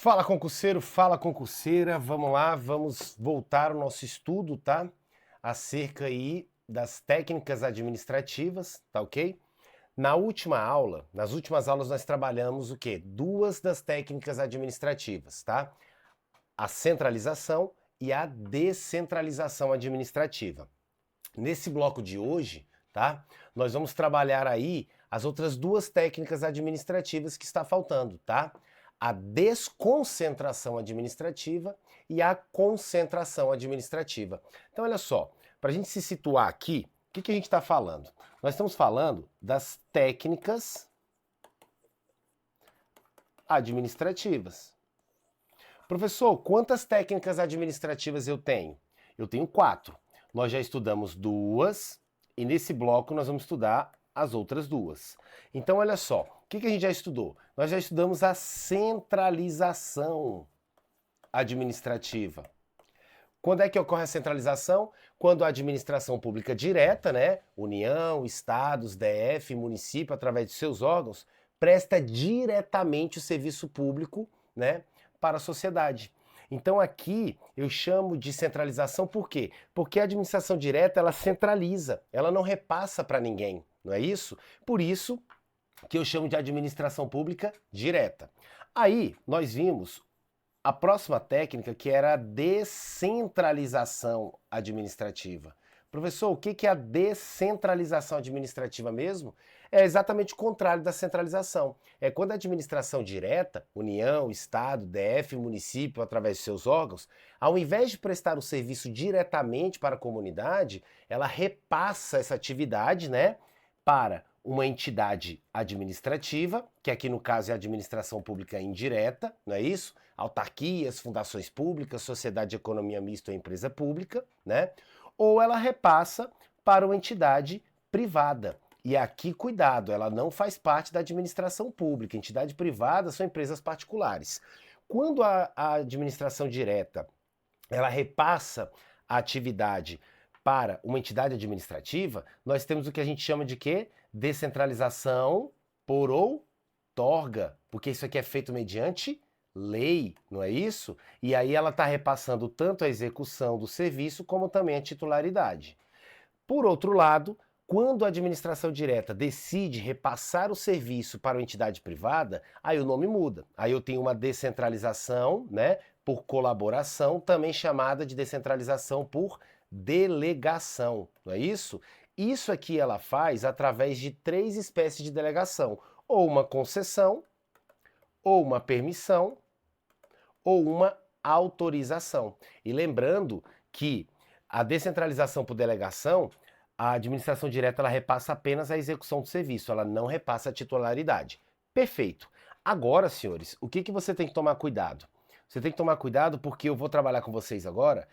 Fala concurseiro, fala concurseira, vamos lá, vamos voltar ao nosso estudo, tá? Acerca aí das técnicas administrativas, tá ok? Na última aula, nas últimas aulas nós trabalhamos o quê? Duas das técnicas administrativas, tá? A centralização e a descentralização administrativa. Nesse bloco de hoje, tá? Nós vamos trabalhar aí as outras duas técnicas administrativas que está faltando, tá? A desconcentração administrativa e a concentração administrativa. Então, olha só, para a gente se situar aqui, o que a gente está falando? Nós estamos falando das técnicas administrativas. Professor, quantas técnicas administrativas eu tenho? Eu tenho 4. Nós já estudamos 2 e nesse bloco nós vamos estudar as outras 2. Então, olha só, o que a gente já estudou? Nós já estudamos a centralização administrativa. Quando é que ocorre a centralização? Quando a administração pública direta, né, União, Estados, DF, município, através de seus órgãos, presta diretamente o serviço público, né, para a sociedade. Então aqui eu chamo de centralização por quê? Porque a administração direta ela centraliza, ela não repassa para ninguém, não é isso? Por isso que eu chamo de administração pública direta. Aí nós vimos a próxima técnica que era a descentralização administrativa. Professor, o que é a descentralização administrativa mesmo? É exatamente o contrário da centralização. É quando a administração direta, União, Estado, DF, município, através de seus órgãos, ao invés de prestar o serviço diretamente para a comunidade, ela repassa essa atividade, né, para uma entidade administrativa, que aqui no caso é a administração pública indireta, não é isso? Autarquias, fundações públicas, sociedade de economia mista ou empresa pública, né? Ou ela repassa para uma entidade privada. E aqui, cuidado, ela não faz parte da administração pública. Entidade privada são empresas particulares. Quando a administração direta ela repassa a atividade para uma entidade administrativa, nós temos o que a gente chama de quê? Descentralização por outorga, porque isso aqui é feito mediante lei, não é isso? E aí ela está repassando tanto a execução do serviço como também a titularidade. Por outro lado, quando a administração direta decide repassar o serviço para uma entidade privada, aí o nome muda. Aí eu tenho uma descentralização, né, por colaboração, também chamada de descentralização por delegação, não é isso? Isso aqui ela faz através de 3 espécies de delegação, ou uma concessão, ou uma permissão, ou uma autorização. E lembrando que a descentralização por delegação, a administração direta ela repassa apenas a execução do serviço, ela não repassa a titularidade. Perfeito. Agora, senhores, o que você tem que tomar cuidado? Você tem que tomar cuidado porque eu vou trabalhar com vocês agora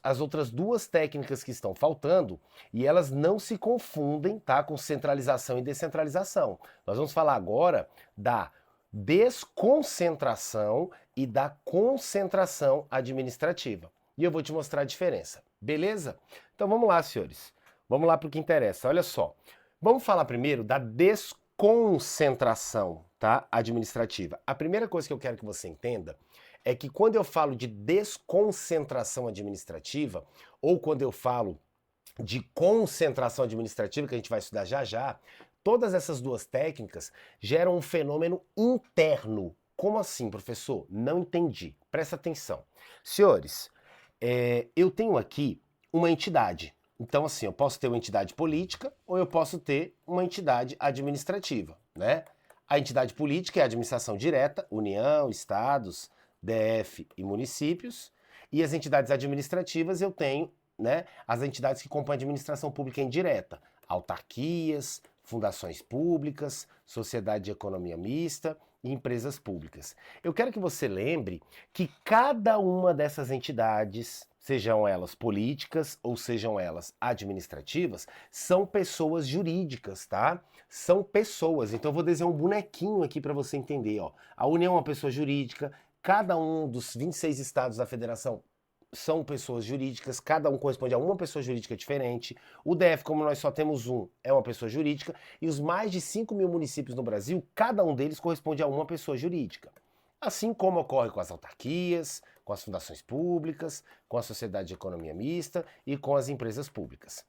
as outras 2 técnicas que estão faltando e elas não se confundem, tá, com centralização e descentralização. Nós vamos falar agora da desconcentração e da concentração administrativa. E eu vou te mostrar a diferença, beleza? Então vamos lá, senhores. Vamos lá para o que interessa. Olha só. Vamos falar primeiro da desconcentração, tá, administrativa. A primeira coisa que eu quero que você entenda é que quando eu falo de desconcentração administrativa, ou quando eu falo de concentração administrativa, que a gente vai estudar já já, todas essas 2 técnicas geram um fenômeno interno. Como assim, professor? Não entendi. Presta atenção. Senhores, eu tenho aqui uma entidade. Então, assim, eu posso ter uma entidade política ou eu posso ter uma entidade administrativa, né? A entidade política é a administração direta, União, Estados, DF e municípios. E as entidades administrativas eu tenho, né, as entidades que compõem a administração pública indireta, autarquias, fundações públicas, sociedade de economia mista e empresas públicas. Eu quero que você lembre que cada uma dessas entidades, sejam elas políticas ou sejam elas administrativas, são pessoas jurídicas, tá? São pessoas. Então eu vou desenhar um bonequinho aqui para você entender, ó. A União é uma pessoa jurídica, cada um dos 26 estados da federação são pessoas jurídicas, cada um corresponde a uma pessoa jurídica diferente. O DF, como nós só temos um, é uma pessoa jurídica. E os mais de 5.000 municípios no Brasil, cada um deles corresponde a uma pessoa jurídica. Assim como ocorre com as autarquias, com as fundações públicas, com a sociedade de economia mista e com as empresas públicas.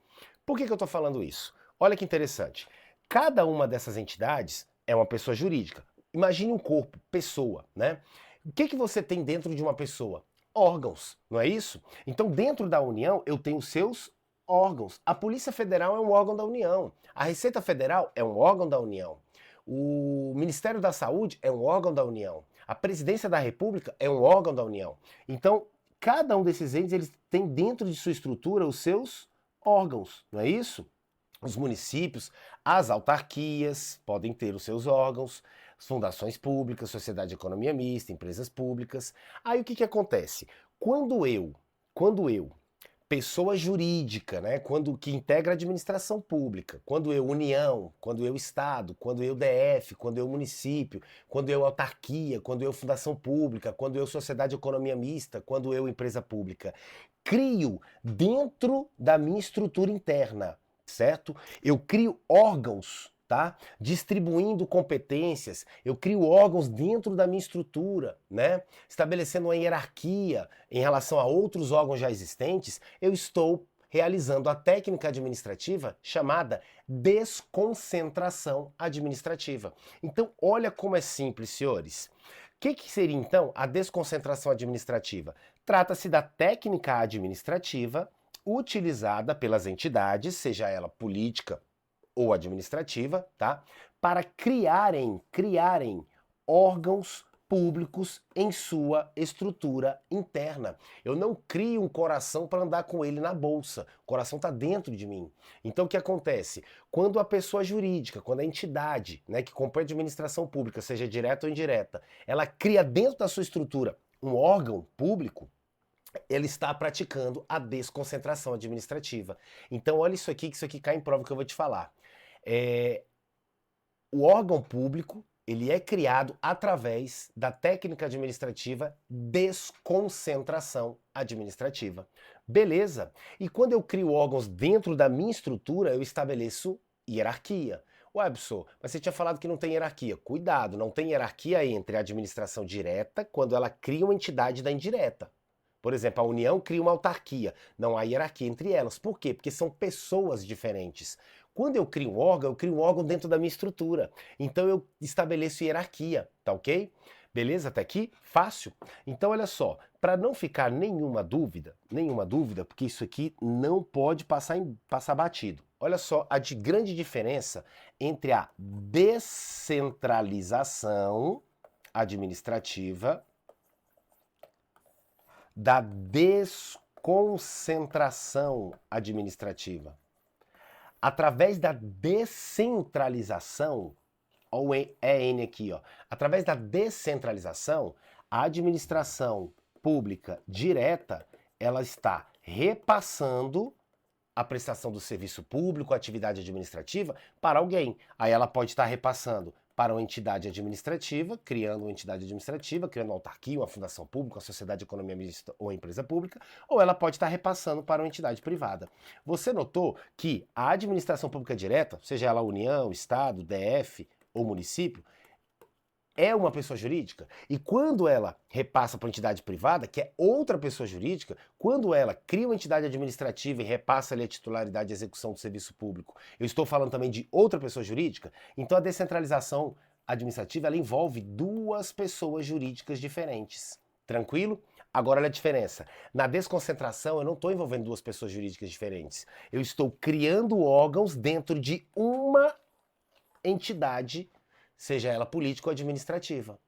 Por que eu estou falando isso? Olha que interessante. Cada uma dessas entidades é uma pessoa jurídica. Imagine um corpo, pessoa, né? O que você tem dentro de uma pessoa? Órgãos, não é isso? Então, dentro da União, eu tenho seus órgãos. A Polícia Federal é um órgão da União. A Receita Federal é um órgão da União. O Ministério da Saúde é um órgão da União. A Presidência da República é um órgão da União. Então, cada um desses entes eles tem dentro de sua estrutura os seus órgãos, não é isso? Os municípios, as autarquias podem ter os seus órgãos, as fundações públicas, sociedade de economia mista, empresas públicas. Aí o que acontece? Quando eu, pessoa jurídica, né? Quando que integra a administração pública, quando eu União, quando eu Estado, quando eu DF, quando eu município, quando eu autarquia, quando eu fundação pública, quando eu sociedade de economia mista, quando eu empresa pública, crio dentro da minha estrutura interna, certo? Eu crio órgãos, tá? Distribuindo competências, eu crio órgãos dentro da minha estrutura, né? Estabelecendo uma hierarquia em relação a outros órgãos já existentes, eu estou realizando a técnica administrativa chamada desconcentração administrativa. Então, olha como é simples, senhores. O que seria então a desconcentração administrativa? Trata-se da técnica administrativa utilizada pelas entidades, seja ela política ou administrativa, tá? Para criarem órgãos públicos em sua estrutura interna. Eu não crio um coração para andar com ele na bolsa. O coração está dentro de mim. Então o que acontece? Quando a pessoa jurídica, quando a entidade, né, que compõe a administração pública, seja direta ou indireta, ela cria dentro da sua estrutura um órgão público, ele está praticando a desconcentração administrativa. Então olha isso aqui, que isso aqui cai em prova que eu vou te falar. O órgão público ele é criado através da técnica administrativa desconcentração administrativa. Beleza? E quando eu crio órgãos dentro da minha estrutura, eu estabeleço hierarquia. Ué, professor, mas você tinha falado que não tem hierarquia. Cuidado, não tem hierarquia entre a administração direta quando ela cria uma entidade da indireta. Por exemplo, a União cria uma autarquia. Não há hierarquia entre elas. Por quê? Porque são pessoas diferentes. Quando eu crio um órgão dentro da minha estrutura. Então eu estabeleço hierarquia, tá ok? Beleza? Até aqui? Fácil? Então olha só, para não ficar nenhuma dúvida, porque isso aqui não pode passar batido. Olha só a grande diferença entre a descentralização administrativa da desconcentração administrativa. Através da descentralização, olha o EN aqui, ó. Através da descentralização, a administração pública direta, ela está repassando a prestação do serviço público, a atividade administrativa, para alguém. Aí ela pode estar repassando para uma entidade administrativa, criando uma entidade administrativa, criando uma autarquia, uma fundação pública, uma sociedade de economia mista ou empresa pública, ou ela pode estar repassando para uma entidade privada. Você notou que a administração pública direta, seja ela União, Estado, DF ou município, é uma pessoa jurídica, e quando ela repassa para uma entidade privada, que é outra pessoa jurídica, quando ela cria uma entidade administrativa e repassa ali a titularidade de execução do serviço público, eu estou falando também de outra pessoa jurídica, então a descentralização administrativa ela envolve duas pessoas jurídicas diferentes. Tranquilo? Agora olha a diferença. Na desconcentração eu não estou envolvendo duas pessoas jurídicas diferentes. Eu estou criando órgãos dentro de uma entidade, seja ela política ou administrativa.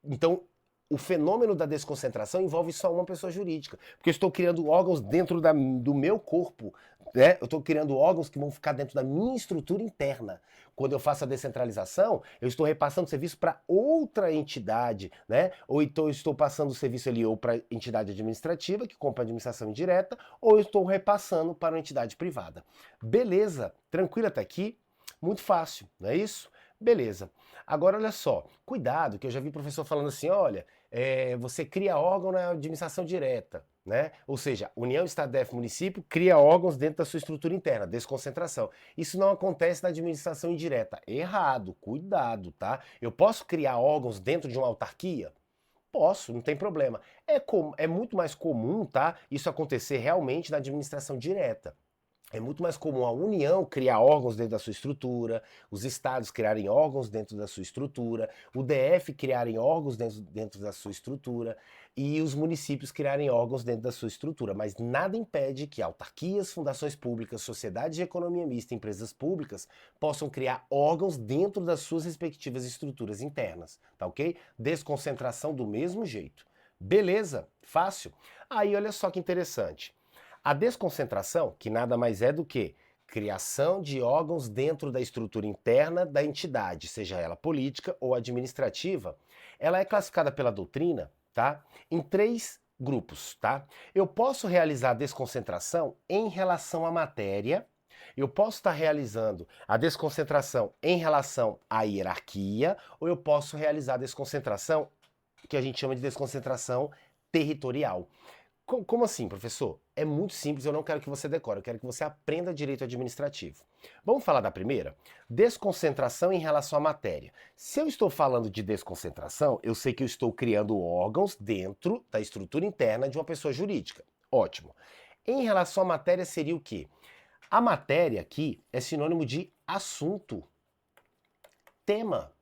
Então, o fenômeno da desconcentração envolve só uma pessoa jurídica, porque eu estou criando órgãos dentro do meu corpo, né? Eu estou criando órgãos que vão ficar dentro da minha estrutura interna. Quando eu faço a descentralização, eu estou repassando serviço para outra entidade, né? Ou então eu estou passando o serviço ali ou para entidade administrativa, que compra a administração indireta, ou eu estou repassando para uma entidade privada. Beleza? Tranquilo até aqui? Muito fácil, não é isso? Beleza. Agora olha só, cuidado, que eu já vi professor falando assim, olha, você cria órgão na administração direta, né? Ou seja, União, Estado, DF, município cria órgãos dentro da sua estrutura interna, desconcentração. Isso não acontece na administração indireta. Errado, cuidado, tá? Eu posso criar órgãos dentro de uma autarquia? Posso, não tem problema. É muito mais comum, tá? Isso acontecer realmente na administração direta. É muito mais comum a União criar órgãos dentro da sua estrutura, os estados criarem órgãos dentro da sua estrutura, o DF criarem órgãos dentro da sua estrutura e os municípios criarem órgãos dentro da sua estrutura. Mas nada impede que autarquias, fundações públicas, sociedades de economia mista, empresas públicas possam criar órgãos dentro das suas respectivas estruturas internas, tá ok? Desconcentração do mesmo jeito. Beleza? Fácil? Aí olha só que interessante. A desconcentração, que nada mais é do que criação de órgãos dentro da estrutura interna da entidade, seja ela política ou administrativa, ela é classificada pela doutrina, tá, em 3 grupos, tá? Eu posso realizar a desconcentração em relação à matéria, eu posso estar realizando a desconcentração em relação à hierarquia, ou eu posso realizar a desconcentração, que a gente chama de desconcentração territorial. Como assim, professor? É muito simples, eu não quero que você decore, eu quero que você aprenda direito administrativo. Vamos falar da primeira? Desconcentração em relação à matéria. Se eu estou falando de desconcentração, eu sei que eu estou criando órgãos dentro da estrutura interna de uma pessoa jurídica. Ótimo. Em relação à matéria seria o quê? A matéria aqui é sinônimo de assunto, tema.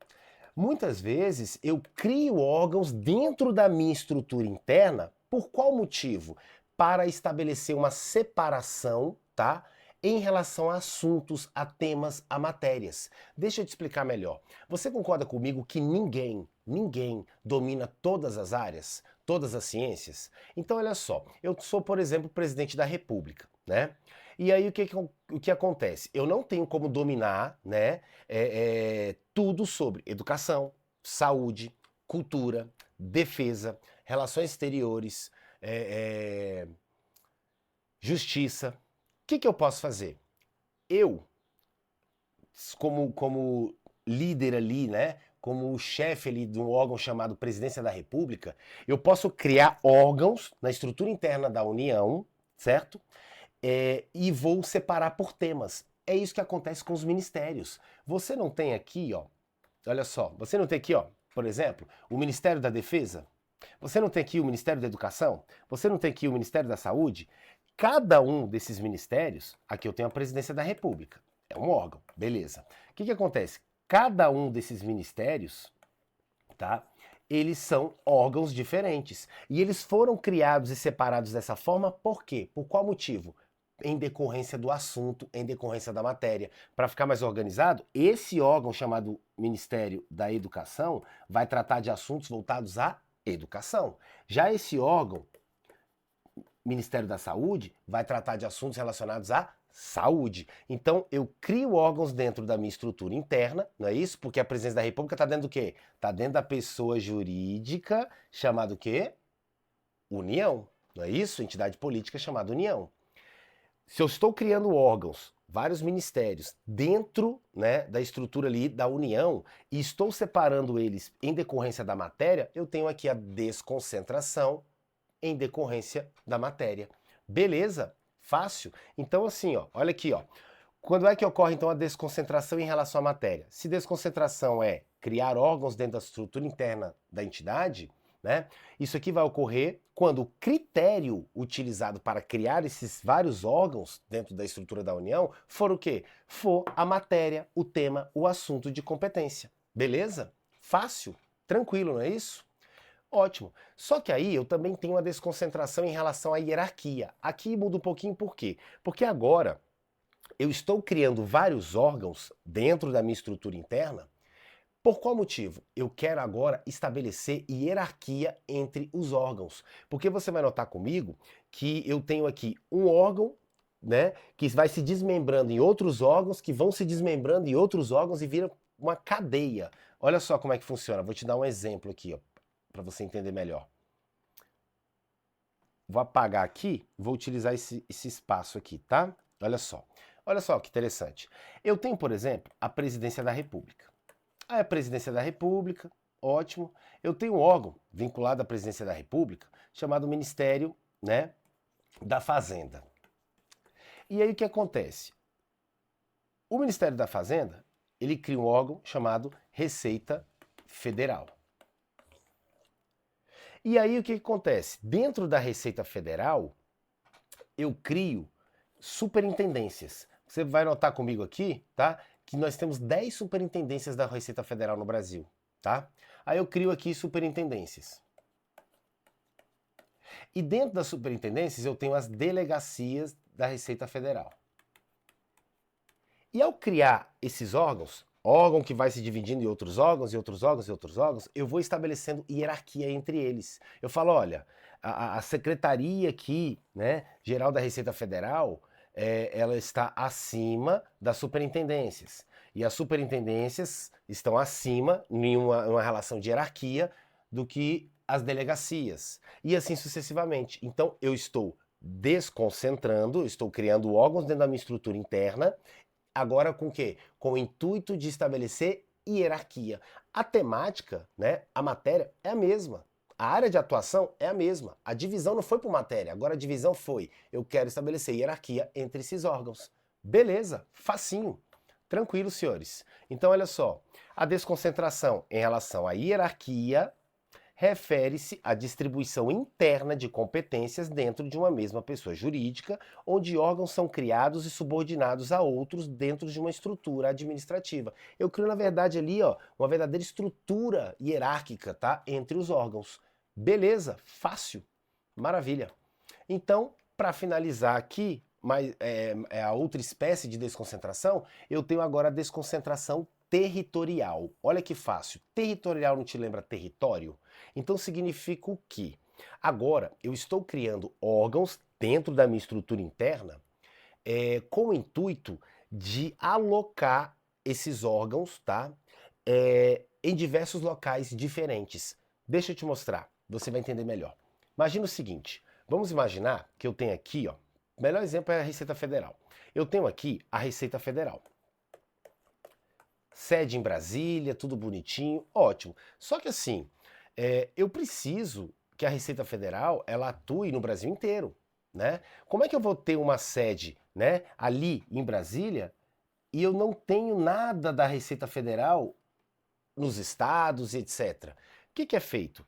Muitas vezes eu crio órgãos dentro da minha estrutura interna. Por qual motivo? Para estabelecer uma separação, tá? Em relação a assuntos, a temas, a matérias. Deixa eu te explicar melhor. Você concorda comigo que ninguém domina todas as áreas, todas as ciências? Então, olha só, eu sou, por exemplo, presidente da República, né? E aí o que acontece? Eu não tenho como dominar, né, tudo sobre educação, saúde, cultura, defesa, relações exteriores, justiça. O que eu posso fazer? Eu, como líder ali, né, como o chefe ali de um órgão chamado Presidência da República, eu posso criar órgãos na estrutura interna da União, certo? E vou separar por temas. É isso que acontece com os ministérios. Você não tem aqui, ó, olha só, você não tem aqui, ó, por exemplo, o Ministério da Defesa? Você não tem aqui o Ministério da Educação? Você não tem aqui o Ministério da Saúde? Cada um desses ministérios, aqui eu tenho a Presidência da República, é um órgão, beleza. O que acontece? Cada um desses ministérios, tá? Eles são órgãos diferentes. E eles foram criados e separados dessa forma por quê? Por qual motivo? Em decorrência do assunto, em decorrência da matéria. Para ficar mais organizado, esse órgão chamado Ministério da Educação vai tratar de assuntos voltados à educação. Já esse órgão, Ministério da Saúde, vai tratar de assuntos relacionados à saúde. Então, eu crio órgãos dentro da minha estrutura interna, não é isso? Porque a Presidência da República está dentro do quê? Está dentro da pessoa jurídica chamada o quê? União, não é isso? Entidade política chamada União. Se eu estou criando órgãos, vários ministérios, dentro, né, da estrutura ali da União, e estou separando eles em decorrência da matéria, eu tenho aqui a desconcentração em decorrência da matéria. Beleza? Fácil? Então assim, ó, olha aqui, ó. Quando é que ocorre então a desconcentração em relação à matéria? Se desconcentração é criar órgãos dentro da estrutura interna da entidade, né? Isso aqui vai ocorrer quando o critério utilizado para criar esses vários órgãos dentro da estrutura da União for o quê? For a matéria, o tema, o assunto de competência. Beleza? Fácil? Tranquilo, não é isso? Ótimo. Só que aí eu também tenho uma desconcentração em relação à hierarquia. Aqui muda um pouquinho por quê? Porque agora eu estou criando vários órgãos dentro da minha estrutura interna. Por qual motivo? Eu quero agora estabelecer hierarquia entre os órgãos. Porque você vai notar comigo que eu tenho aqui um órgão, né, que vai se desmembrando em outros órgãos, que vão se desmembrando em outros órgãos e vira uma cadeia. Olha só como é que funciona. Vou te dar um exemplo aqui, para você entender melhor. Vou apagar aqui, vou utilizar esse espaço aqui, tá? Olha só. Olha só que interessante. Eu tenho, por exemplo, a Presidência da República. Aí a Presidência da República, ótimo. Eu tenho um órgão vinculado à Presidência da República chamado Ministério, né, da Fazenda. E aí o que acontece? O Ministério da Fazenda, ele cria um órgão chamado Receita Federal. E aí o que acontece? Dentro da Receita Federal, eu crio superintendências. Você vai notar comigo aqui, tá? Que nós temos 10 superintendências da Receita Federal no Brasil, tá? Aí eu crio aqui superintendências. E dentro das superintendências eu tenho as delegacias da Receita Federal. E ao criar esses órgãos, órgão que vai se dividindo em outros órgãos, e outros órgãos, e outros órgãos, eu vou estabelecendo hierarquia entre eles. Eu falo, olha, a secretaria aqui, né, geral da Receita Federal, ela está acima das superintendências. E as superintendências estão acima, em uma relação de hierarquia, do que as delegacias. E assim sucessivamente. Então, eu estou desconcentrando, estou criando órgãos dentro da minha estrutura interna. Agora com o quê? Com o intuito de estabelecer hierarquia. A temática, né, a matéria é a mesma. A área de atuação é a mesma. A divisão não foi por matéria, agora a divisão foi: eu quero estabelecer hierarquia entre esses órgãos. Beleza, facinho. Tranquilo, senhores. Então, olha só. A desconcentração em relação à hierarquia refere-se à distribuição interna de competências dentro de uma mesma pessoa jurídica, onde órgãos são criados e subordinados a outros dentro de uma estrutura administrativa. Eu crio, na verdade, ali, ó, uma verdadeira estrutura hierárquica, tá? Entre os órgãos. Beleza, fácil, maravilha. Então, para finalizar aqui, mas a outra espécie de desconcentração, eu tenho agora a desconcentração territorial. Olha que fácil. Territorial não te lembra território? Então significa o quê? Agora eu estou criando órgãos dentro da minha estrutura interna com o intuito de alocar esses órgãos, tá? Em diversos locais diferentes. Deixa eu te mostrar, você vai entender melhor. Imagina o seguinte, vamos imaginar que eu tenho aqui, ó, o melhor exemplo é a Receita Federal. Eu tenho aqui a Receita Federal. Sede em Brasília, tudo bonitinho, ótimo. Só que assim, eu preciso que a Receita Federal ela atue no Brasil inteiro, né? Como é que eu vou ter uma sede, né, ali em Brasília e eu não tenho nada da Receita Federal nos estados e etc. O que é feito?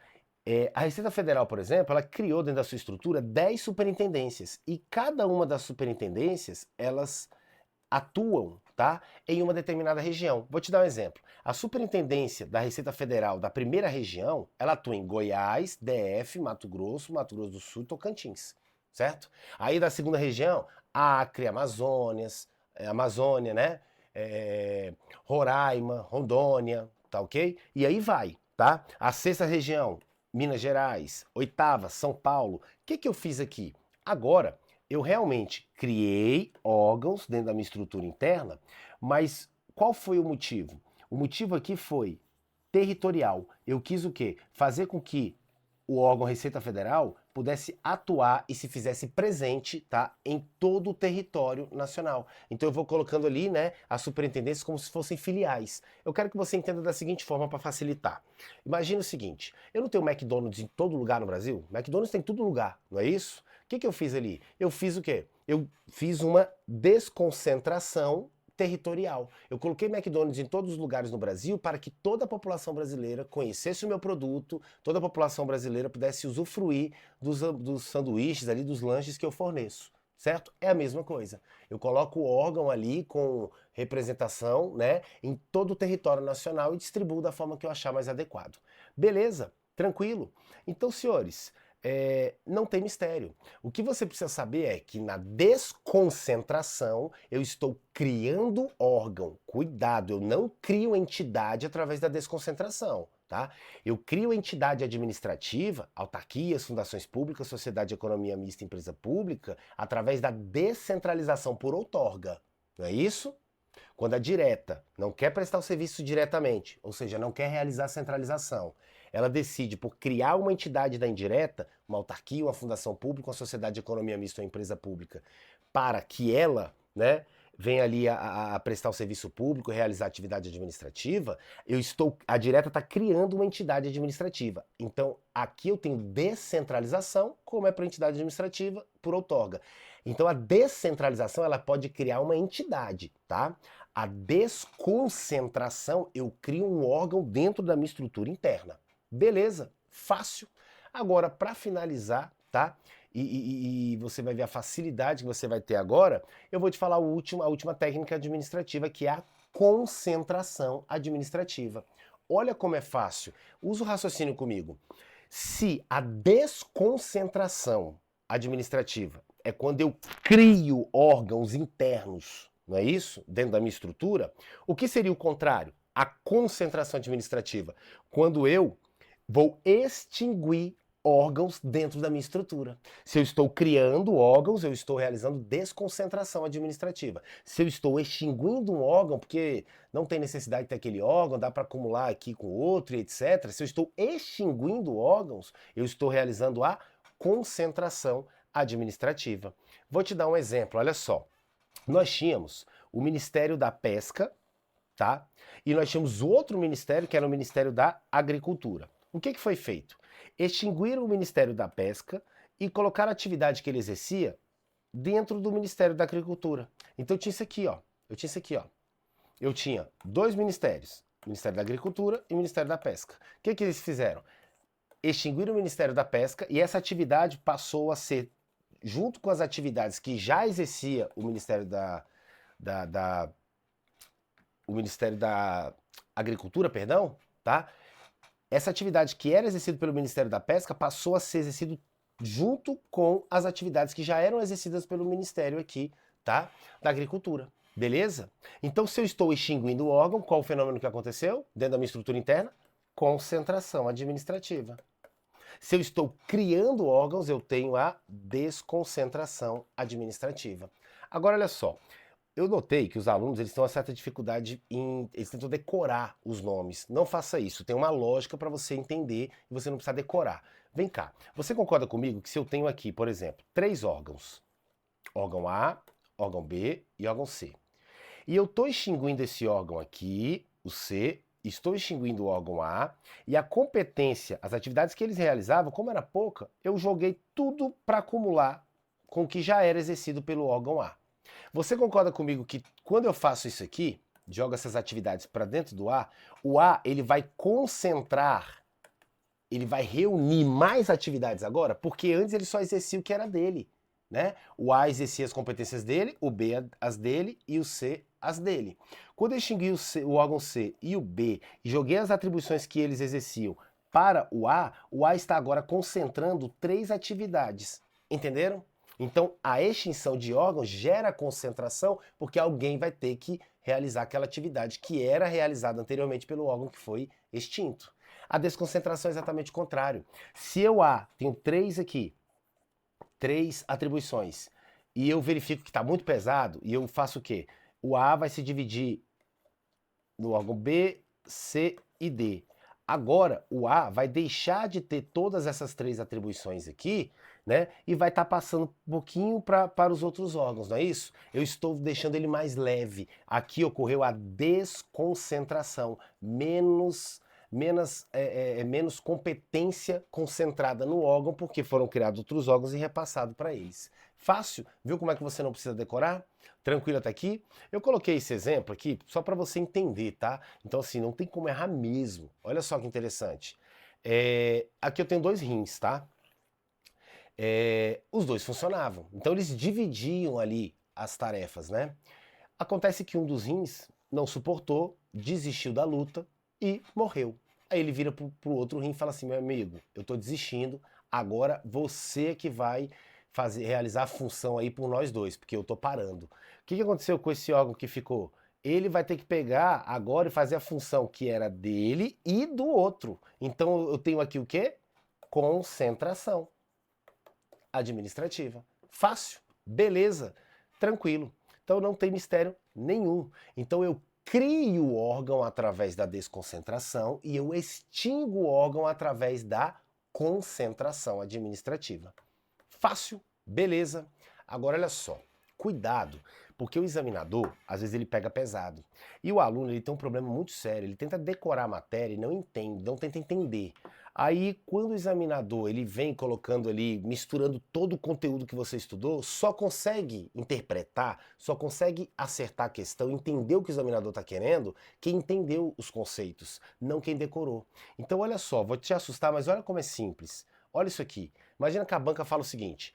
A Receita Federal, por exemplo, ela criou dentro da sua estrutura 10 superintendências e cada uma das superintendências, elas atuam, tá, em uma determinada região. Vou te dar um exemplo. A superintendência da Receita Federal da primeira região, ela atua em Goiás, DF, Mato Grosso do Sul e Tocantins, certo? Aí da segunda região, Acre, Amazônia, né? Roraima, Rondônia, tá ok? E aí vai, tá? A sexta região, Minas Gerais, oitava, São Paulo. O que eu fiz aqui? Agora, eu realmente criei órgãos dentro da minha estrutura interna, mas qual foi o motivo? O motivo aqui foi territorial. Eu quis o quê? Fazer com que o órgão Receita Federal pudesse atuar e se fizesse presente, tá, em todo o território nacional. Então eu vou colocando ali, né, as superintendências como se fossem filiais. Eu quero que você entenda da seguinte forma para facilitar. Imagina o seguinte, eu não tenho McDonald's em todo lugar no Brasil? McDonald's tem em todo lugar, não é isso? O que eu fiz ali? Eu fiz o quê? Eu fiz uma desconcentração territorial. Eu coloquei McDonald's em todos os lugares no Brasil para que toda a população brasileira conhecesse o meu produto, toda a população brasileira pudesse usufruir dos sanduíches ali, dos lanches que eu forneço, certo? É a mesma coisa. Eu coloco o órgão ali com representação, né, em todo o território nacional e distribuo da forma que eu achar mais adequado. Beleza? Tranquilo? Então, senhores, não tem mistério. O que você precisa saber é que na desconcentração eu estou criando órgão. Cuidado, eu não crio entidade através da desconcentração, tá? Eu crio entidade administrativa, autarquias, fundações públicas, sociedade de economia mista, empresa pública, através da descentralização por outorga. Não é isso? Quando a direta não quer prestar o serviço diretamente, ou seja, não quer realizar a centralização, ela decide por criar uma entidade da indireta, uma autarquia, uma fundação pública, uma sociedade de economia mista, uma empresa pública, para que ela, né, venha ali a prestar o serviço público, realizar a atividade administrativa, a direta está criando uma entidade administrativa. Então, aqui eu tenho descentralização, como é para entidade administrativa, por outorga. Então, a descentralização, ela pode criar uma entidade, tá? A desconcentração, eu crio um órgão dentro da minha estrutura interna. Beleza, fácil. Agora, para finalizar, tá? E você vai ver a facilidade que você vai ter agora, eu vou te falar a última técnica administrativa, que é a concentração administrativa. Olha como é fácil. Usa o raciocínio comigo. Se a desconcentração administrativa é quando eu crio órgãos internos, não é isso? Dentro da minha estrutura, o que seria o contrário? A concentração administrativa. Quando eu vou extinguir órgãos dentro da minha estrutura. Se eu estou criando órgãos, eu estou realizando desconcentração administrativa. Se eu estou extinguindo um órgão, porque não tem necessidade de ter aquele órgão, dá para acumular aqui com outro e etc. Se eu estou extinguindo órgãos, eu estou realizando a concentração administrativa. Vou te dar um exemplo, olha só. Nós tínhamos o Ministério da Pesca, tá? E nós tínhamos outro ministério, que era o Ministério da Agricultura. O que foi feito? Extinguiram o Ministério da Pesca e colocaram a atividade que ele exercia dentro do Ministério da Agricultura. Então eu tinha isso aqui, ó. Eu tinha dois ministérios, o Ministério da Agricultura e o Ministério da Pesca. O que eles fizeram? Extinguiram o Ministério da Pesca e essa atividade passou a ser, junto com as atividades que já exercia o Ministério o Ministério da Agricultura, perdão, tá? Essa atividade que era exercida pelo Ministério da Pesca passou a ser exercida junto com as atividades que já eram exercidas pelo Ministério aqui, tá? Da Agricultura. Beleza? Então, se eu estou extinguindo o órgão, qual o fenômeno que aconteceu dentro da minha estrutura interna? Concentração administrativa. Se eu estou criando órgãos, eu tenho a desconcentração administrativa. Agora, olha só. Eu notei que os alunos eles têm uma certa dificuldade eles tentam decorar os nomes. Não faça isso, tem uma lógica para você entender e você não precisa decorar. Vem cá, você concorda comigo que se eu tenho aqui, por exemplo, 3 órgãos, órgão A, órgão B e órgão C, e eu estou extinguindo esse órgão aqui, o C, estou extinguindo o órgão A, e a competência, as atividades que eles realizavam, como era pouca, eu joguei tudo para acumular com o que já era exercido pelo órgão A. Você concorda comigo que quando eu faço isso aqui, jogo essas atividades para dentro do A, o A ele vai concentrar, ele vai reunir mais atividades agora, porque antes ele só exercia o que era dele, né? O A exercia as competências dele, o B as dele e o C as dele. Quando eu extingui o órgão C e o B e joguei as atribuições que eles exerciam para o A está agora concentrando 3 atividades. Entenderam? Então, a extinção de órgãos gera concentração porque alguém vai ter que realizar aquela atividade que era realizada anteriormente pelo órgão que foi extinto. A desconcentração é exatamente o contrário. Se eu tenho 3 aqui, 3 atribuições, e eu verifico que está muito pesado, e eu faço o quê? O A vai se dividir no órgão B, C e D. Agora, o A vai deixar de ter todas essas 3 atribuições aqui, né? E vai estar passando um pouquinho para os outros órgãos, não é isso? Eu estou deixando ele mais leve. Aqui ocorreu a desconcentração, menos competência concentrada no órgão, porque foram criados outros órgãos e repassado para eles. Fácil? Viu como é que você não precisa decorar? Tranquilo até aqui? Eu coloquei esse exemplo aqui só para você entender, tá? Então assim, não tem como errar mesmo. Olha só que interessante. Aqui eu tenho 2 rins, tá? Os 2 funcionavam. Então eles dividiam ali as tarefas, né? Acontece que um dos rins não suportou, desistiu da luta e morreu. Aí ele vira pro outro rim e fala assim: meu amigo, eu tô desistindo, agora você que vai realizar a função aí por nós 2, porque eu tô parando. O que aconteceu com esse órgão que ficou? Ele vai ter que pegar agora e fazer a função que era dele e do outro. Então eu tenho aqui o quê? Concentração administrativa. Fácil, beleza, tranquilo. Então não tem mistério nenhum. Então eu crio o órgão através da desconcentração e eu extingo o órgão através da concentração administrativa. Fácil, beleza. Agora olha só, cuidado, porque o examinador, às vezes ele pega pesado. E o aluno, ele tem um problema muito sério, ele tenta decorar a matéria e não entende, não tenta entender. Aí, quando o examinador ele vem colocando ali, misturando todo o conteúdo que você estudou, só consegue interpretar, só consegue acertar a questão, entender o que o examinador está querendo, quem entendeu os conceitos, não quem decorou. Então, olha só, vou te assustar, mas olha como é simples. Olha isso aqui. Imagina que a banca fala o seguinte: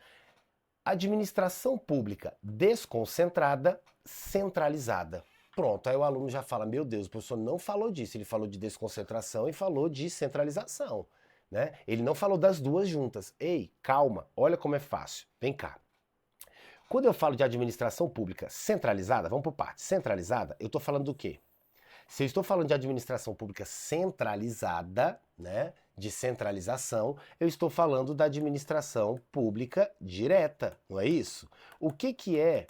administração pública desconcentrada, centralizada. Pronto, aí o aluno já fala, meu Deus, o professor não falou disso, ele falou de desconcentração e falou de centralização, né? Ele não falou das duas juntas. Ei, calma, olha como é fácil. Vem cá. Quando eu falo de administração pública centralizada, vamos por partes, centralizada, eu estou falando do quê? Se eu estou falando de administração pública centralizada, né, de centralização, eu estou falando da administração pública direta, não é isso? O que é?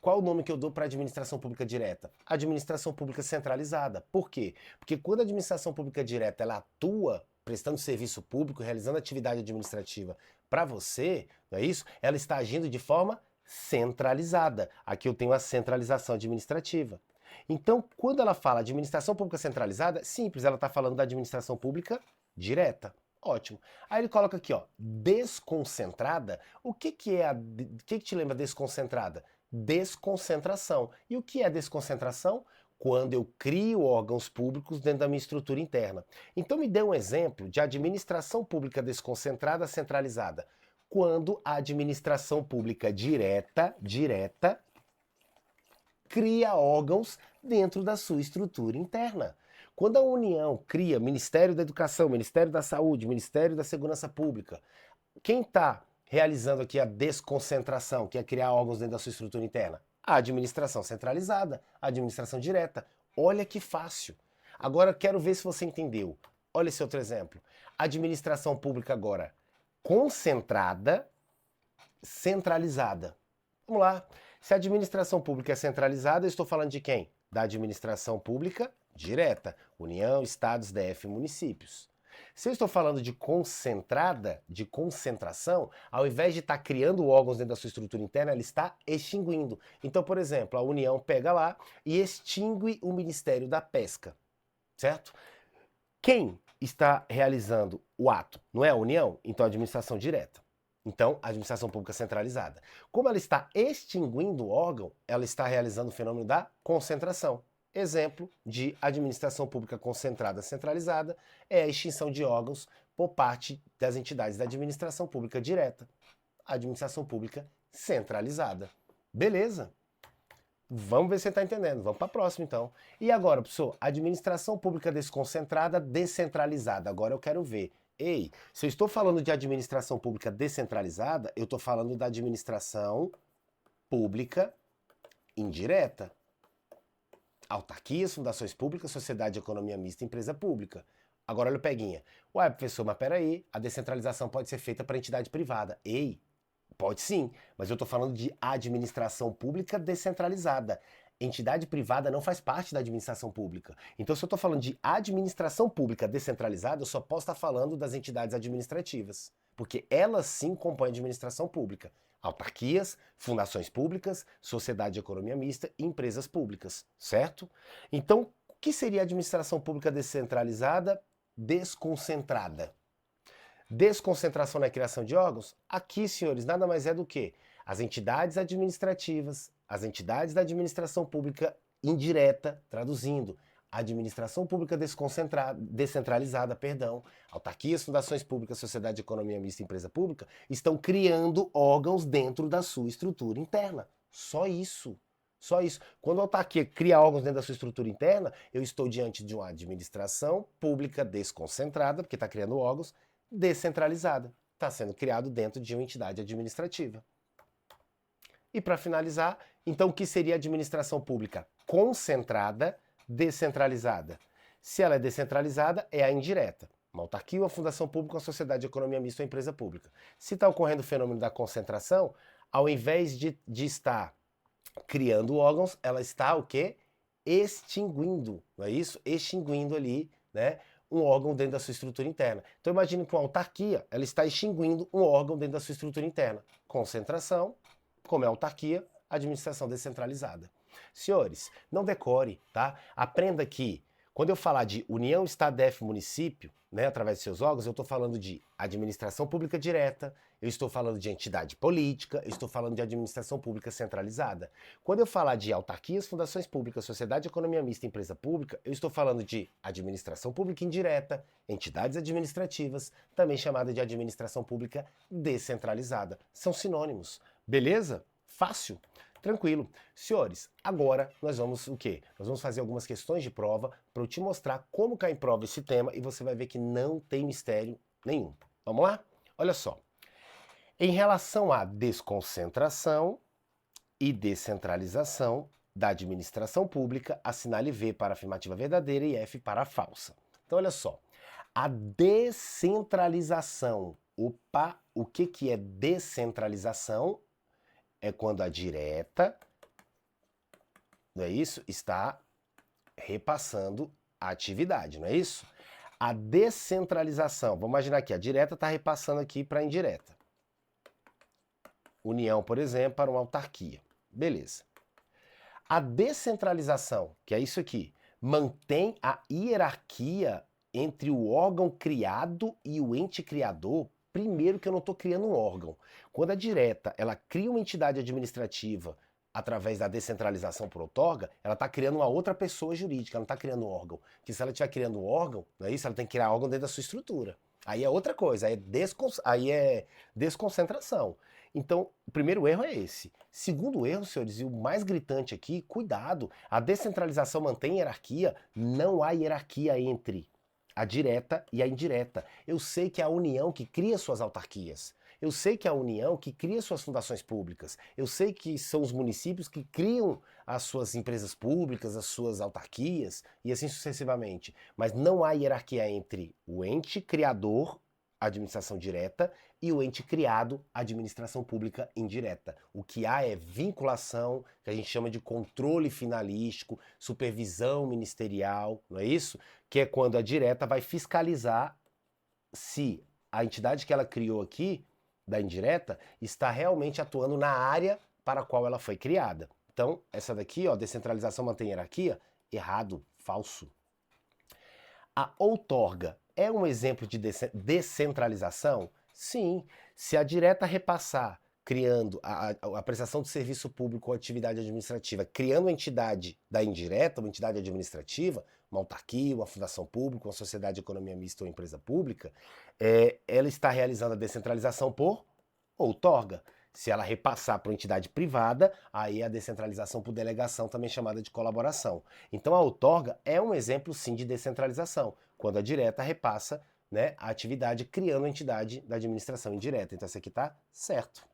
Qual o nome que eu dou para administração pública direta? Administração pública centralizada. Por quê? Porque quando a administração pública direta ela atua prestando serviço público, realizando atividade administrativa para você, não é isso? Ela está agindo de forma centralizada. Aqui eu tenho a centralização administrativa. Então, quando ela fala administração pública centralizada, simples, ela está falando da administração pública direta. Ótimo. Aí ele coloca aqui, ó, desconcentrada. O que é o que te lembra desconcentrada? Desconcentração. E o que é desconcentração? Quando eu crio órgãos públicos dentro da minha estrutura interna. Então me dê um exemplo de administração pública desconcentrada centralizada. Quando a administração pública direta cria órgãos dentro da sua estrutura interna. Quando a União cria Ministério da Educação, Ministério da Saúde, Ministério da Segurança Pública, quem está realizando aqui a desconcentração, que é criar órgãos dentro da sua estrutura interna? A administração centralizada, a administração direta. Olha que fácil. Agora quero ver se você entendeu. Olha esse outro exemplo. Administração pública agora concentrada, centralizada. Vamos lá. Se a administração pública é centralizada, eu estou falando de quem? Da administração pública direta. União, estados, DF e municípios. Se eu estou falando de concentrada, de concentração, ao invés de estar criando órgãos dentro da sua estrutura interna, ela está extinguindo. Então, por exemplo, a União pega lá e extingue o Ministério da Pesca, certo? Quem está realizando o ato? Não é a União? Então, a administração direta. Então, a administração pública centralizada. Como ela está extinguindo o órgão, ela está realizando o fenômeno da concentração. Exemplo de administração pública concentrada centralizada é a extinção de órgãos por parte das entidades da administração pública direta. Administração pública centralizada. Beleza? Vamos ver se você está entendendo. Vamos para a próxima, então. E agora, professor, administração pública desconcentrada, descentralizada. Agora eu quero ver. Ei, se eu estou falando de administração pública descentralizada, eu estou falando da administração pública indireta. Autarquias, fundações públicas, sociedade de economia mista e empresa pública. Agora olha o peguinha. Ué, professor, mas peraí, a descentralização pode ser feita para entidade privada. Ei, pode sim, mas eu estou falando de administração pública descentralizada. Entidade privada não faz parte da administração pública. Então, se eu estou falando de administração pública descentralizada, eu só posso estar falando das entidades administrativas, porque elas sim compõem a administração pública. Autarquias, fundações públicas, sociedade de economia mista e empresas públicas, certo? Então, o que seria administração pública descentralizada? Desconcentrada. Desconcentração na criação de órgãos? Aqui, senhores, nada mais é do que as entidades administrativas, as entidades da administração pública indireta, traduzindo, administração pública descentralizada, autarquias, fundações públicas, sociedade de economia mista e empresa pública, estão criando órgãos dentro da sua estrutura interna. Só isso. Só isso. Quando a autarquia cria órgãos dentro da sua estrutura interna, eu estou diante de uma administração pública desconcentrada, porque está criando órgãos, descentralizada. Está sendo criado dentro de uma entidade administrativa. E para finalizar, então o que seria administração pública concentrada, descentralizada? Se ela é descentralizada, é a indireta. Uma autarquia, uma fundação pública, uma sociedade de economia mista ou empresa pública. Se está ocorrendo o fenômeno da concentração, ao invés de estar criando órgãos, ela está o quê? Extinguindo, não é isso? Extinguindo ali, né? Um órgão dentro da sua estrutura interna. Então imagine que uma autarquia, ela está extinguindo um órgão dentro da sua estrutura interna. Concentração, como é autarquia, administração descentralizada. Senhores, não decore, tá? Aprenda que Quando eu falar de União, Estado, DF, Município, né, através de seus órgãos, eu estou falando de administração pública direta, eu estou falando de entidade política, eu estou falando de administração pública centralizada. Quando eu falar de autarquias, fundações públicas, sociedade de economia mista, empresa pública, eu estou falando de administração pública indireta, entidades administrativas, também chamada de administração pública descentralizada. São sinônimos. Beleza? Fácil? Tranquilo. Senhores, agora nós vamos o quê? Nós vamos fazer algumas questões de prova para eu te mostrar como cai em prova esse tema e você vai ver que não tem mistério nenhum. Vamos lá? Olha só. Em relação à desconcentração e descentralização da administração pública, assinale V para afirmativa verdadeira e F para falsa. Então, olha só. A descentralização. Opa, o que é descentralização? É quando a direta, não é isso? Está repassando a atividade, não é isso? A descentralização, vamos imaginar aqui, a direta está repassando aqui para a indireta. União, por exemplo, para uma autarquia. Beleza. A descentralização, que é isso aqui, mantém a hierarquia entre o órgão criado e o ente criador. Primeiro que eu não estou criando um órgão. Quando a direta ela cria uma entidade administrativa através da descentralização por outorga, ela está criando uma outra pessoa jurídica, ela não está criando um órgão. Porque se ela estiver criando um órgão, não é isso? Ela tem que criar órgão dentro da sua estrutura. Aí é outra coisa, aí é desconcentração. Então, o primeiro erro é esse. Segundo erro, senhores, e o mais gritante aqui, cuidado, a descentralização mantém hierarquia, não há hierarquia entre a direta e a indireta. Eu sei que é a União que cria suas autarquias. Eu sei que é a União que cria suas fundações públicas. Eu sei que são os municípios que criam as suas empresas públicas, as suas autarquias e assim sucessivamente. Mas não há hierarquia entre o ente criador, administração direta, e o ente criado, administração pública indireta. O que há é vinculação, que a gente chama de controle finalístico, supervisão ministerial, não é isso? Que é quando a direta vai fiscalizar se a entidade que ela criou aqui, da indireta, está realmente atuando na área para a qual ela foi criada. Então, essa daqui, ó, descentralização mantém hierarquia, errado, falso. A outorga é um exemplo de descentralização? Sim. Se a direta repassar, criando a prestação de serviço público ou atividade administrativa, criando uma entidade da indireta, uma entidade administrativa, uma autarquia, uma fundação pública, uma sociedade de economia mista ou empresa pública, ela está realizando a descentralização por outorga. Se ela repassar para uma entidade privada, aí a descentralização por delegação, também chamada de colaboração. Então a outorga é um exemplo sim de descentralização, quando a direta repassa, né, a atividade criando a entidade da administração indireta. Então essa aqui está certo.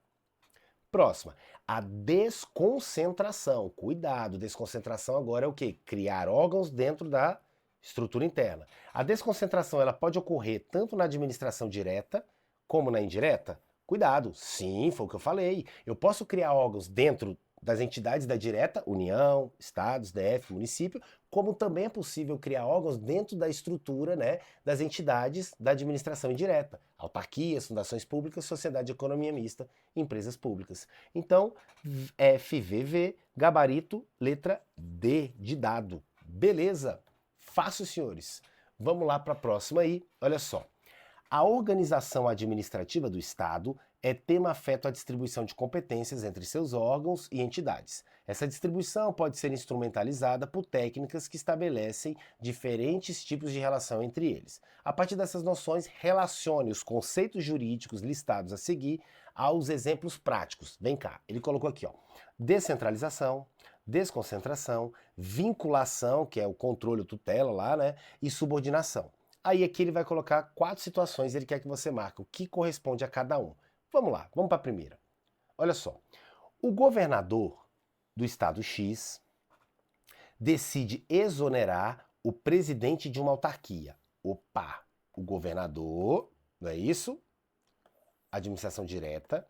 Próxima, a desconcentração. Cuidado, desconcentração agora é o quê? Criar órgãos dentro da estrutura interna. A desconcentração ela pode ocorrer tanto na administração direta como na indireta? Cuidado, sim, foi o que eu falei. Eu posso criar órgãos dentro das entidades da direta, União, Estados, DF, município, como também é possível criar órgãos dentro da estrutura, né, das entidades da administração indireta, autarquias, fundações públicas, sociedade de economia mista, empresas públicas. Então, FVV, gabarito, letra D de dado. Beleza? Fácil, senhores. Vamos lá para a próxima aí. Olha só. A organização administrativa do Estado é tema afeto à distribuição de competências entre seus órgãos e entidades. Essa distribuição pode ser instrumentalizada por técnicas que estabelecem diferentes tipos de relação entre eles. A partir dessas noções, relacione os conceitos jurídicos listados a seguir aos exemplos práticos. Vem cá, ele colocou aqui, ó, descentralização, desconcentração, vinculação, que é o controle, tutela lá, né, e subordinação. Aí aqui ele vai colocar 4 situações, ele quer que você marque o que corresponde a cada um. Vamos lá, vamos para a primeira. Olha só, o governador do estado X decide exonerar o presidente de uma autarquia. Opa, o governador, não é isso? Administração direta,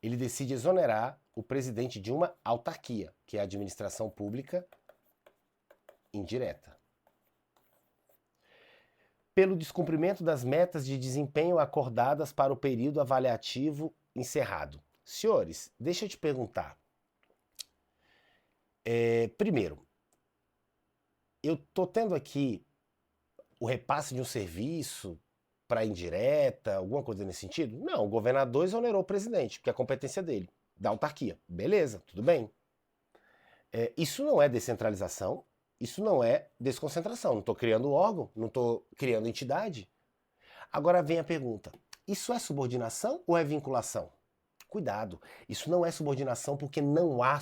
ele decide exonerar o presidente de uma autarquia, que é a administração pública indireta, pelo descumprimento das metas de desempenho acordadas para o período avaliativo encerrado. Senhores, deixa eu te perguntar. Primeiro, eu tô tendo aqui o repasse de um serviço para indireta, alguma coisa nesse sentido? Não, o governador exonerou o presidente, porque é a competência dele, da autarquia. Beleza, tudo bem. Isso não é descentralização, isso não é desconcentração. Não estou criando órgão, não estou criando entidade. Agora vem a pergunta: isso é subordinação ou é vinculação? Cuidado, isso não é subordinação porque não há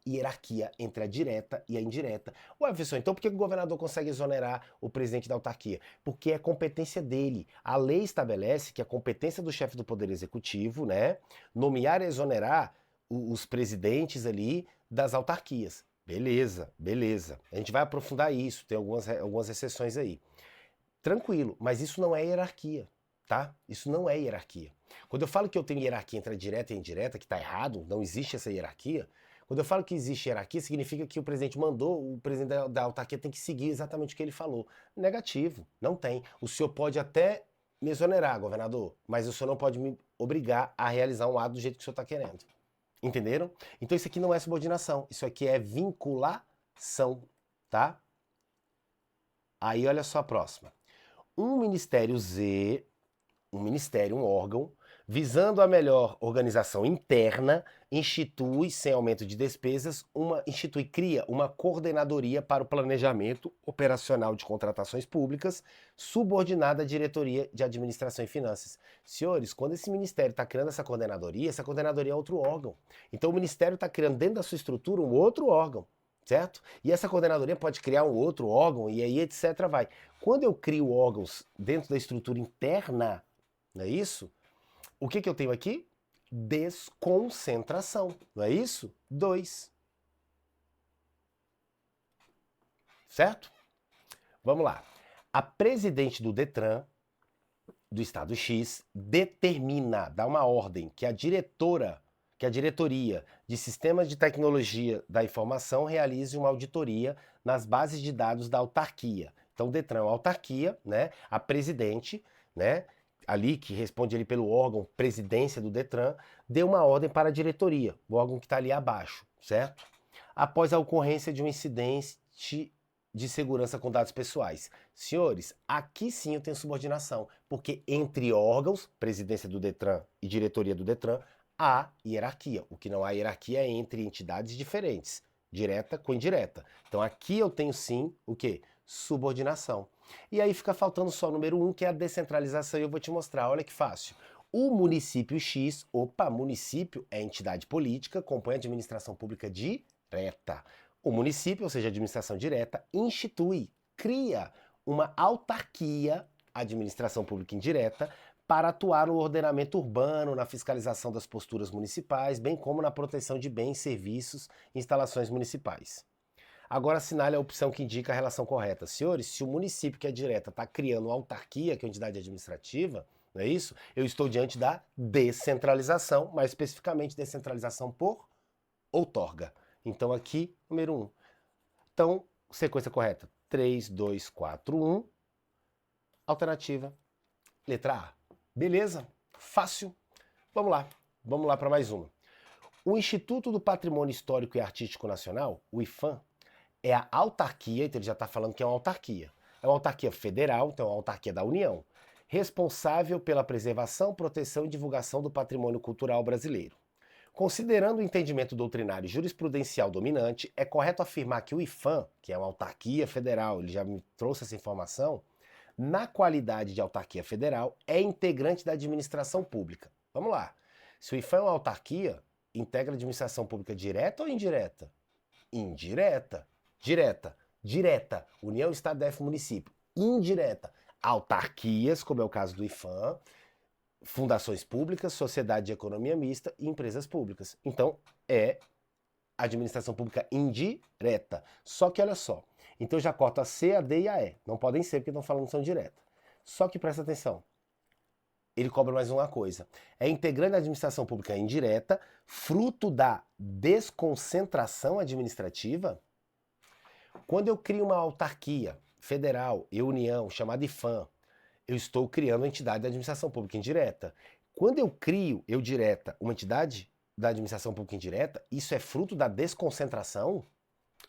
hierarquia entre a direta e a indireta. Ué, professor, então por que o governador consegue exonerar o presidente da autarquia? Porque é competência dele. A lei estabelece que a competência do chefe do Poder Executivo, né, nomear e exonerar os presidentes ali das autarquias. Beleza, beleza. A gente vai aprofundar isso, tem algumas exceções aí. Tranquilo, mas isso não é hierarquia, tá? Isso não é hierarquia. Quando eu falo que eu tenho hierarquia entre a direta e a indireta, que está errado, não existe essa hierarquia. Quando eu falo que existe hierarquia, significa que o presidente mandou, o presidente da autarquia tem que seguir exatamente o que ele falou. Negativo, não tem. O senhor pode até me exonerar, governador, mas o senhor não pode me obrigar a realizar um ato do jeito que o senhor está querendo. Entenderam? Então isso aqui não é subordinação, isso aqui é vinculação, tá? Aí olha só a próxima. Um ministério Z, um órgão, visando a melhor organização interna, sem aumento de despesas, cria uma coordenadoria para o planejamento operacional de contratações públicas, subordinada à diretoria de administração e finanças. Senhores, quando esse ministério está criando essa coordenadoria é outro órgão. Então o ministério está criando dentro da sua estrutura um outro órgão. Certo? E essa coordenadoria pode criar um outro órgão e aí etc. vai. Quando eu crio órgãos dentro da estrutura interna, não é isso? O que eu tenho aqui? Desconcentração, não é isso? 2. Certo? Vamos lá. A presidente do Detran, do estado X, dá uma ordem que a diretoria de Sistemas de Tecnologia da Informação realize uma auditoria nas bases de dados da autarquia. Então, o Detran é uma autarquia, né? A presidente, né? Ali que responde ali pelo órgão presidência do Detran, deu uma ordem para a diretoria, o órgão que está ali abaixo, certo? Após a ocorrência de um incidente de segurança com dados pessoais. Senhores, aqui sim eu tenho subordinação, porque entre órgãos, presidência do Detran e diretoria do Detran, há hierarquia. O que não há hierarquia é entre entidades diferentes, direta com indireta. Então aqui eu tenho sim o quê? Subordinação. E aí fica faltando só o número 1, que é a descentralização, e eu vou te mostrar, olha que fácil. O município X, município é entidade política, compõe a administração pública direta. O município, ou seja, a administração direta, cria uma autarquia, administração pública indireta, para atuar no ordenamento urbano, na fiscalização das posturas municipais, bem como na proteção de bens, serviços e instalações municipais. Agora assinale a opção que indica a relação correta. Senhores, se o município que é direta está criando uma autarquia, que é uma entidade administrativa, não é isso? Eu estou diante da descentralização, mais especificamente descentralização por outorga. Então aqui, número 1. Então, sequência correta. 3, 2, 4, 1. Alternativa, letra A. Beleza? Fácil. Vamos lá para mais uma. O Instituto do Patrimônio Histórico e Artístico Nacional, o IPHAN, é a autarquia, então ele já está falando que é uma autarquia. É uma autarquia federal, então é uma autarquia da União, responsável pela preservação, proteção e divulgação do patrimônio cultural brasileiro. Considerando o entendimento doutrinário e jurisprudencial dominante, é correto afirmar que o IPHAN, que é uma autarquia federal, ele já me trouxe essa informação, na qualidade de autarquia federal, é integrante da administração pública. Vamos lá. Se o IPHAN é uma autarquia, integra a administração pública direta ou indireta? Indireta. Direta. União, Estado, DF, município. Indireta. Autarquias, como é o caso do IPHAN, fundações públicas, sociedade de economia mista e empresas públicas. Então, é administração pública indireta. Só que olha só, então eu já corto a C, a D e a E. Não podem ser porque estão falando que são direta. Só que presta atenção, ele cobra mais uma coisa. É integrante da administração pública indireta, fruto da desconcentração administrativa. Quando eu crio uma autarquia federal e União, chamada IPHAN, eu estou criando uma entidade da administração pública indireta. Quando eu crio, direta, uma entidade da administração pública indireta, isso é fruto da desconcentração?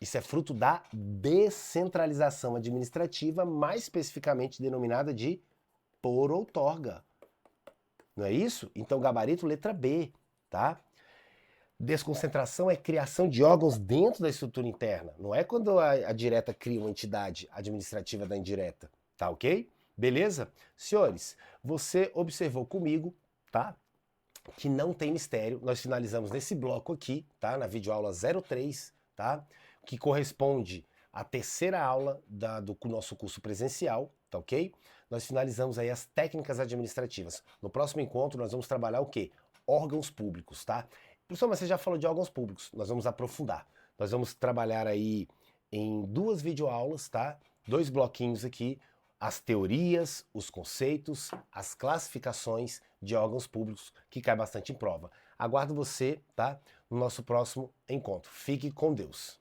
Isso é fruto da descentralização administrativa, mais especificamente denominada de por outorga. Não é isso? Então, gabarito letra B, tá? Desconcentração é criação de órgãos dentro da estrutura interna. Não é quando a direta cria uma entidade administrativa da indireta, tá ok? Beleza? Senhores, você observou comigo, tá? Que não tem mistério. Nós finalizamos nesse bloco aqui, tá? Na videoaula 03, tá? Que corresponde à terceira aula do nosso curso presencial, tá ok? Nós finalizamos aí as técnicas administrativas. No próximo encontro nós vamos trabalhar o quê? Órgãos públicos, tá? Professor, mas você já falou de órgãos públicos, nós vamos aprofundar. Nós vamos trabalhar aí em 2 videoaulas, tá? 2 bloquinhos aqui, as teorias, os conceitos, as classificações de órgãos públicos, que cai bastante em prova. Aguardo você, tá? No nosso próximo encontro. Fique com Deus.